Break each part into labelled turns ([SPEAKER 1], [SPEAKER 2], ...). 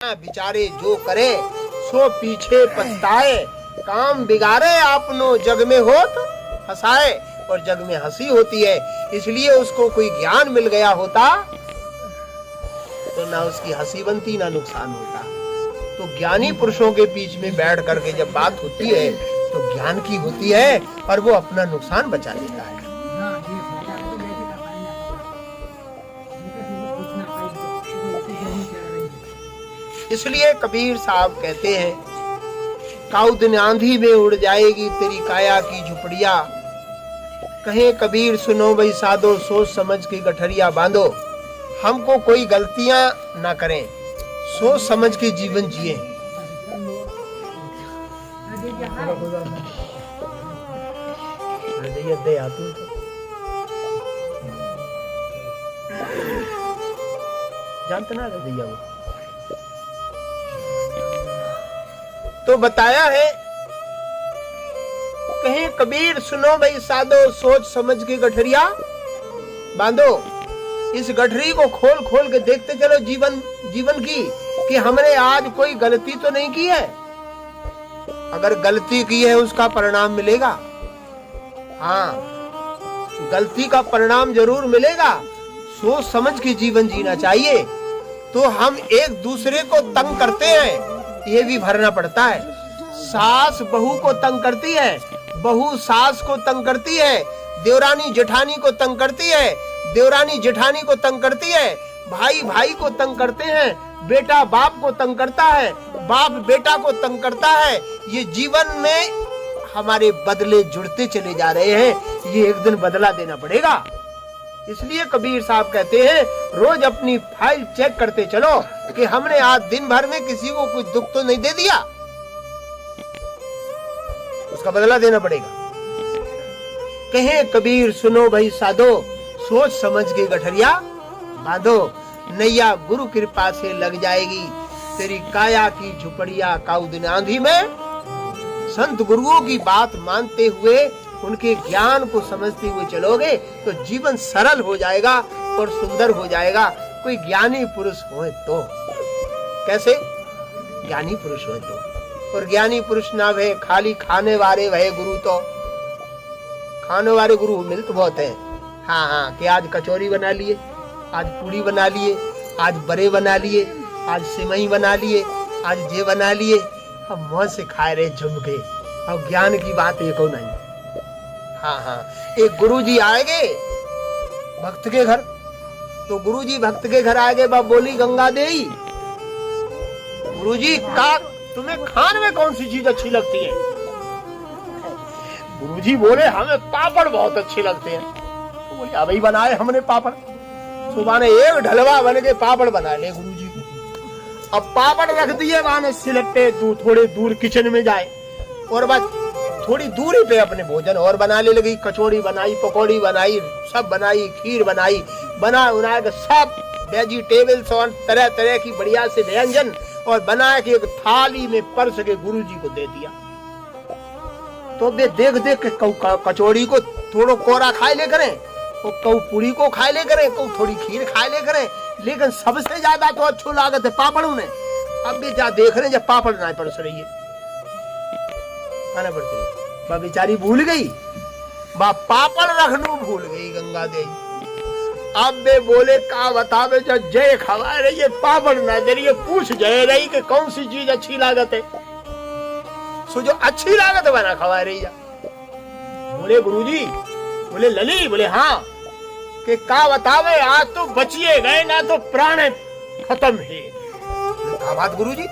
[SPEAKER 1] बिचारे जो करे सो पीछे पछताए, काम बिगाड़े आपनो जग में होत हंसाए। और जग में हंसी होती है, इसलिए उसको कोई ज्ञान मिल गया होता तो ना उसकी हंसी बनती ना नुकसान होता। तो ज्ञानी पुरुषों के बीच में बैठ करके जब बात होती है तो ज्ञान की होती है और वो अपना नुकसान बचा लेता है। इसलिए कबीर साहब कहते हैं, काऊ दिन आंधी में उड़ जाएगी तेरी काया की झुपड़िया। कहे कबीर सुनो भाई साधो, सोच समझ के गठरिया बांधो। हमको कोई गलतियां ना करें, सोच समझ के जीवन जिए। जानते ना दैया वो तो बताया है, कहीं कबीर सुनो भाई साधो, सोच समझ के गठरिया बांधो। इस गठरी को खोल खोल के देखते चलो जीवन की, कि हमने आज कोई गलती तो नहीं की है। अगर गलती की है उसका परिणाम मिलेगा, हाँ गलती का परिणाम जरूर मिलेगा। सोच समझ के जीवन जीना चाहिए। तो हम एक दूसरे को तंग करते हैं, ये भी भरना पड़ता है। सास बहू को तंग करती है, बहू सास को तंग करती है, देवरानी जेठानी को तंग करती है, देवरानी जेठानी को तंग करती है, भाई भाई को तंग करते हैं, बेटा बाप को तंग करता है, बाप बेटा को तंग करता है। ये जीवन में हमारे बदले जुड़ते चले जा रहे हैं, ये एक दिन बदला देना पड़ेगा। इसलिए कबीर साहब कहते हैं, रोज अपनी फाइल चेक करते चलो कि हमने आज दिन भर में किसी को कुछ दुख तो नहीं दे दिया, उसका बदला देना पड़ेगा। कहे कबीर सुनो भाई साधो, सोच समझ के गठरिया बांधो। नैया गुरु कृपा से लग जाएगी तेरी काया की झुपड़िया काऊ दिन आंधी में। संत गुरुओं की बात मानते हुए, उनके ज्ञान को समझते हुए चलोगे तो जीवन सरल हो जाएगा और सुंदर हो जाएगा। कोई ज्ञानी पुरुष हो तो, कैसे ज्ञानी पुरुष हो तो, और ज्ञानी पुरुष ना भय खाली खाने वाले भय गुरु। तो खाने वाले गुरु मिलते बहुत है। हाँ कि आज कचौरी बना लिए, आज पूड़ी बना लिए, आज बड़े बना लिए, आज सिमई बना लिए, आज जे बना लिए, हम मौज से खा रहे झुम के। अब ज्ञान की बात एक हो नहीं। हाँ एक गुरुजी आएंगे भक्त के घर, तो गुरुजी भक्त के घर आएंगे, बाप बोली गंगा देई, गुरुजी का तुम्हें खाने में कौन सी चीज अच्छी लगती है? गुरुजी बोले हमें पापड़ बहुत अच्छे लगते हैं। तो बोले अभी बनाए हमने पापड़। सुबह ने एक ढलवा बन के पापड़ बना ले गुरुजी को। अब पापड़ रख दिए वहां सिलट्टे, थोड़े दूर किचन में जाए और बस थोड़ी दूरी पे अपने भोजन और बनाने लगी। कचौड़ी बनाई, पकौड़ी बनाई, सब बनाई, खीर बनाई, बना के सब वेजिटेबल्स और तरह तरह की बढ़िया से व्यंजन और बना के एक थाली में परस के गुरुजी को दे दिया। तो वे देख देख के कचौड़ी को थोड़ा कोरा खाए ले करें, कऊ पूरी को खाए ले करें, कऊ थोड़ी खीर खाए ले करें, लेकिन सबसे ज्यादा तो अच्छो लागत है पापड़ में। अब भी जा देख रहे जब पापड़ ना परस रही है, खाना पड़ती है। बा बेचारी भूल गई, बा पापड़ रखनू भूल गई गंगा देवी। अब वे बोले का बतावे, जब जय खवा रही है पापड़ ना दे रही है, पूछ जय रही कि कौन सी चीज अच्छी लागत है। सो जो अच्छी लागत बना खवा रही है। बोले गुरुजी, बोले लली, बोले हाँ कि का बतावे, आज तो बचिए गए ना तो प्राण खत्म है। क्या बात गुरुजी?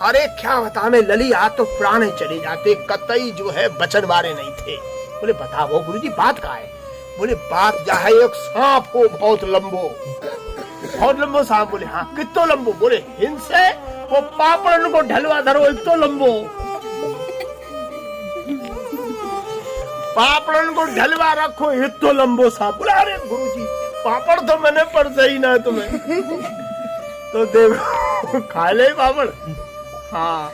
[SPEAKER 1] अरे क्या बतावे लली, आज तो प्राण चले जाते, कतई जो है बचन वाले नहीं थे। बोले बताओ गुरुजी बात का है? बोले बात जा है, एक सांप हो बहुत लंबो सांप। बोले हाँ कितो लंबो? बोले हिंसे वो पापड़ को ढलवा धरो इतो लंबो, पापड़न को ढलवा रखो इतो लंबो सांप। बोले अरे गुरुजी पापड़ तो मैंने परसा ही ना तुम्हें। तो देखो खा ले पापड़। हाँ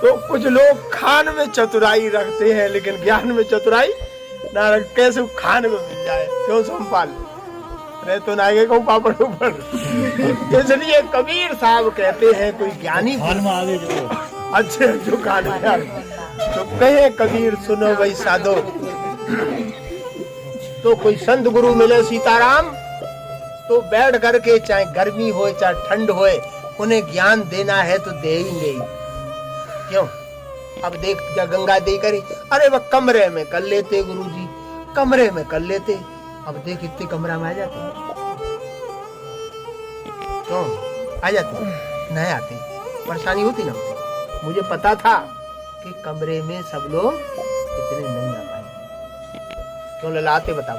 [SPEAKER 1] तो कुछ लोग खान में चतुराई रखते हैं लेकिन ज्ञान में चतुराई ना रख, कैसे खाने में मिल जाए क्यों संपाल। अरे तो नागे को पापड़ ऊपर। इसलिए कबीर साहब कहते हैं कोई ज्ञानी अच्छे जो कान तो कहे कबीर सुनो भाई साधो, तो कोई संत गुरु मिले सीताराम तो बैठ करके चाहे गर्मी हो चाहे ठंड हो उन्हें ज्ञान देना है तो दे ही नहीं। क्यों? अब देख जा गंगा दे करी, अरे वह कमरे में कर लेते गुरुजी, कमरे में कर लेते। अब देख इतने कमरा में आ जाते क्यों? आ जाते नहीं आते, परेशानी होती ना। मुझे पता था कि कमरे में सब लोग इतने नहीं आ पाए। क्यों ललाते बताओ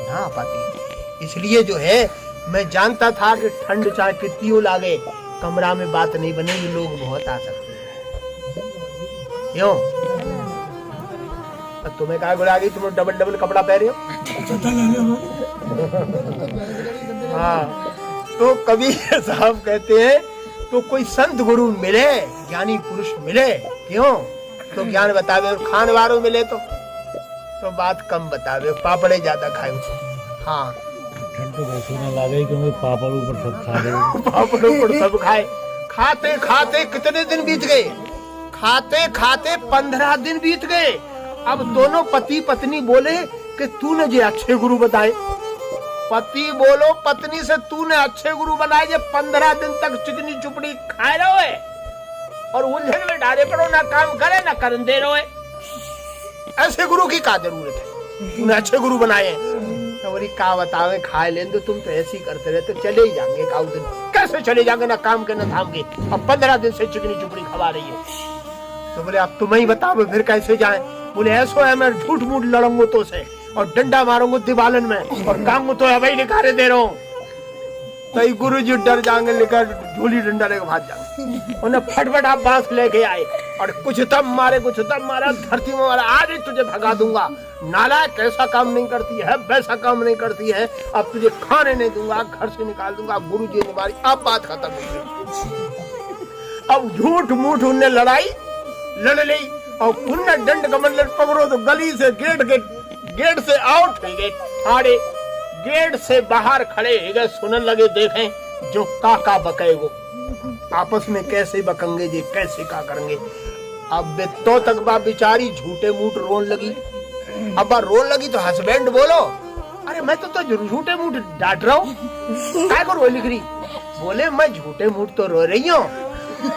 [SPEAKER 1] ना आ पाते। इसलिए जो है मैं जानता था कि ठंड चाहे कितनी हो लागे कमरा में बात नहीं बनेगी, लोग बहुत आ सकते हैं। क्यों? तुम्हें कहा गुड़ा गई, तुम डबल डबल कपड़ा पहने हो। हाँ, तो कबीर साहब कहते हैं तो कोई संत गुरु मिले, ज्ञानी पुरुष मिले, क्यों तो ज्ञान बतावे, और खान वारों मिले तो बात कम बतावे, पापड़े ज्यादा खाए। हाँ,
[SPEAKER 2] ठंड तो वैसे ना लगे क्योंकि पापड़ ऊपर सब खा रहे,
[SPEAKER 1] पापड़ ऊपर सब खाए। खाते खाते कितने दिन बीत गए? खाते खाते 15 दिन बीत गए। अब दोनों पति पत्नी बोले कि तूने जो अच्छे गुरु बताए। पति बोलो पत्नी से तूने अच्छे गुरु बनाए, जो 15 दिन तक चिकनी चुपड़ी खाए रहो और उलझन में डाले पड़ो, ना काम करे ना करन दे रहो। ऐसे गुरु की क्या जरूरत है? तूने अच्छे गुरु बनाए तो का बतावे खाए लें तो तुम तो ऐसे ही करते रहते, चले ही जाएंगे। काउ दिन कैसे चले जाएंगे, ना काम के ना धाम के। अब 15 दिन से चिकनी चुपड़ी खवा रही है। तो बोले अब तुम ही बताओ फिर कैसे जाए। बोले ऐसा है मैं झूठ मूठ लड़ूंगा तो से और डंडा मारूंगा दीवालन में और काम तो अभी निकाले दे रहा हूँ। तो गुरु जी डर जाएंगे, लेकर झोली डंडा लेकर भाग जाएंगे। उन्हें फटफट आप बांस लेके आए और कुछ तब मारे कुछ तब मारा, धरती में मारा, आज ही तुझे भगा दूंगा। नालायक कैसा काम नहीं करती है, वैसा काम नहीं करती है, अब तुझे खाने नहीं दूंगा, घर से निकाल दूंगा। गुरु जी ने मारी, अब बात खत्म हो गई। अब झूठ मूठ उनने लड़ाई लड़ ली और उनने दंड कमंडल पकड़ो तो गली से गेट से आउट हो गए। ठाड़े गेट से बाहर खड़े हो गए, सुनने लगे, देखें जो काका बके वो आपस में कैसे बकेंगे जी, कैसे का करेंगे। अब तो तक बा बिचारी झूठे मूठ रोन लगी। अब रोन लगी तो हस्बैंड बोलो, अरे मैं तो झूठे मूठ डांट रहा हूँ, क्या करो लिख रही। बोले मैं झूठे मूठ तो रो रही हूँ,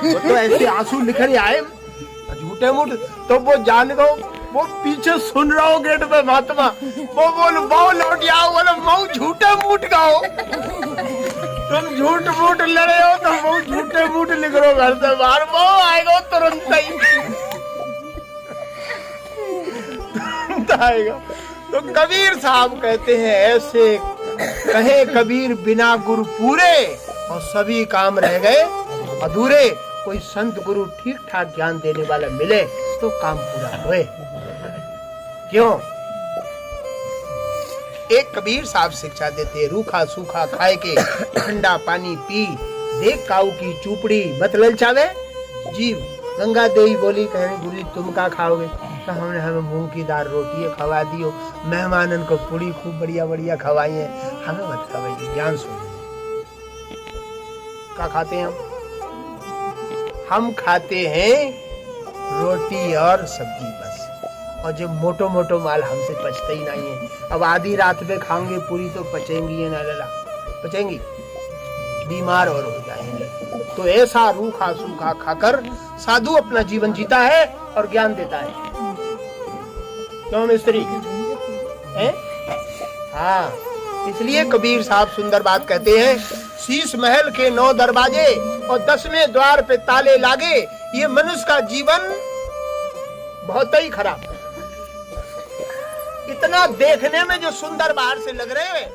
[SPEAKER 1] वो तो ऐसे आंसू निकल आए झूठे मूठ। तो वो जान गो, वो पीछे सुन रहा हो गेट पे महात्मा, वो बोल बहु लौट आओ, बोले मऊ झूठे मूठ गाओ। तुम झूठ मूठ लड़े हो तो वो झूठे मूठ लिख रहे हो घर से बाहर, वो आएगा तुरंत आएगा। तो कबीर साहब कहते हैं ऐसे कहे कबीर बिना गुरु पूरे और सभी काम रह गए अधूरे। कोई संत गुरु ठीक ठाक ज्ञान देने वाला मिले तो काम पूरा होए। क्यों? एक कबीर साहब शिक्षा देते, रूखा सूखा खाए के ठंडा पानी पी, देख काऊ की चूपड़ी बतलल चावे जीव। गंगा देवी बोली, कहने गुरु तुम क्या खाओगे? तो हमने हमें मूंग की दाल रोटी खवा दियो, मेहमानन को पूरी खूब बढ़िया बढ़िया खवाई है, हमें मत खवाइए, ज्ञान सुनो। क्या खाते हैं हम खाते हैं रोटी और सब्जी बस, और जो मोटो मोटो माल हमसे पचता ही नहीं है। अब आधी रात में खाएंगे पूरी तो पचेंगी या ना लला, पचेंगी, बीमार और हो जाएंगे। तो ऐसा रूखा सूखा खाकर साधु अपना जीवन जीता है और ज्ञान देता है। क्यों मिस्त्री? हाँ, इसलिए कबीर साहब सुंदर बात कहते हैं, शीश महल के 9 दरवाजे और 10वें द्वार पे ताले लागे। ये मनुष्य का जीवन बहुत ही खराब। इतना देखने में जो सुंदर बाहर से लग रहे हैं